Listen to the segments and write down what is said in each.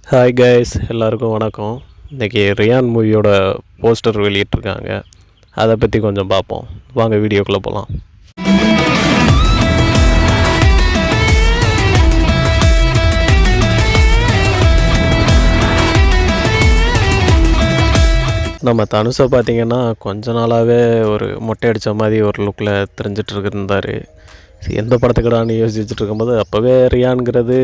Hi guys, எல்லாருக்கும் வணக்கம். இன்றைக்கி ரியான் மூவியோட போஸ்டர் வெளியிட்ருக்காங்க. அதை பற்றி கொஞ்சம் பார்ப்போம். வாங்க வீடியோக்குள்ளே போகலாம். நம்ம தனுஷை பார்த்திங்கன்னா கொஞ்ச நாளாகவே ஒரு மொட்டை அடித்த மாதிரி ஒரு லுக்கில் தெரிஞ்சிட்ருக்கு இருந்தார். எந்த படத்துக்கடான்னு யோசிச்சுட்டு இருக்கும்போது அப்போவே ரியான்கிறது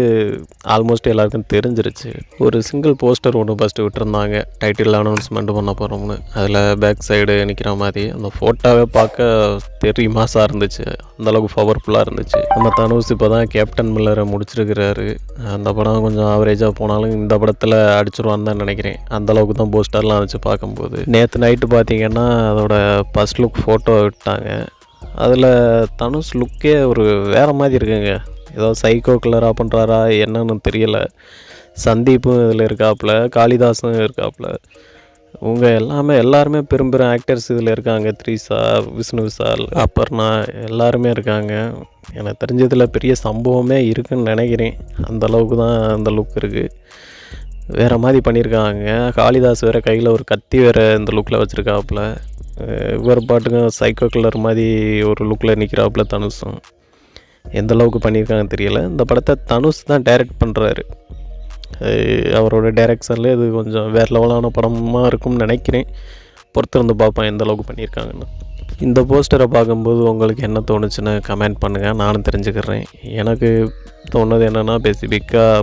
ஆல்மோஸ்ட் எல்லாருக்கும் தெரிஞ்சிருச்சு. ஒரு சிங்கிள் போஸ்டர் ஒன்று ஃபஸ்ட்டு விட்டுருந்தாங்க, டைட்டில் அனௌன்ஸ்மெண்ட் பண்ண போகிறோம்னு. அதில் பேக் சைடு நிற்கிற மாதிரி அந்த ஃபோட்டோவே பார்க்க மாசாக இருந்துச்சு. அந்தளவுக்கு பவர்ஃபுல்லாக இருந்துச்சு. நம்ம தனுஷ் இப்போ தான் கேப்டன் மில்லரை முடிச்சிருக்கிறாரு. அந்த படம் கொஞ்சம் ஆவரேஜாக போனாலும் இந்த படத்தில் அடிச்சிருவான்னு தான் நினைக்கிறேன். அந்தளவுக்கு தான் போஸ்டர்லாம் வச்சு பார்க்கும்போது. நேற்று நைட்டு பார்த்திங்கன்னா அதோட ஃபஸ்ட் லுக் ஃபோட்டோ விட்டாங்க. அதில் தனுஷ் லுக்கே ஒரு வேறு மாதிரி இருக்குங்க. ஏதோ சைக்கோ கில்லராக பண்ணுறாரா என்னன்னு தெரியலை. சந்தீப்பும் இதில் இருக்காப்புல, காளிதாஸும் இருக்காப்புல. இவங்க எல்லாருமே பெரும் ஆக்டர்ஸ் இதில் இருக்காங்க. த்ரீசா, விஷ்ணு விஷால், அபர்ணா எல்லாருமே இருக்காங்க. எனக்கு தெரிஞ்சதில் பெரிய சம்பவமே இருக்குதுன்னு நினைக்கிறேன். அந்தளவுக்கு தான் அந்த லுக் இருக்குது. வேறு மாதிரி பண்ணியிருக்காங்க. காளிதாஸ் வேறு கையில் ஒரு கத்தி வேறு இந்த லுக்கில் வச்சுருக்காப்புல. இவர் பாட்டுக்கும் சைக்கோ கில்லர் மாதிரி ஒரு லுக்கில் நிற்கிறாப்புல தனுஷும். எந்த அளவுக்கு பண்ணியிருக்காங்கன்னு தெரியலை. இந்த படத்தை தனுஷ் தான் டைரக்ட் பண்ணுறாரு. அவரோட டைரக்ஷனில் இது கொஞ்சம் வேறு லெவலான படமாக இருக்கும்னு நினைக்கிறேன். பொறுத்திருந்து பார்ப்பேன் எந்த அளவுக்கு பண்ணியிருக்காங்கன்னு. இந்த போஸ்டரை பார்க்கும்போது உங்களுக்கு என்ன தோணுச்சுன்னு கமெண்ட் பண்ணுங்கள், நானும் தெரிஞ்சுக்கிறேன். எனக்கு தோணுது என்னென்னா, ஸ்பெசிஃபிக்காக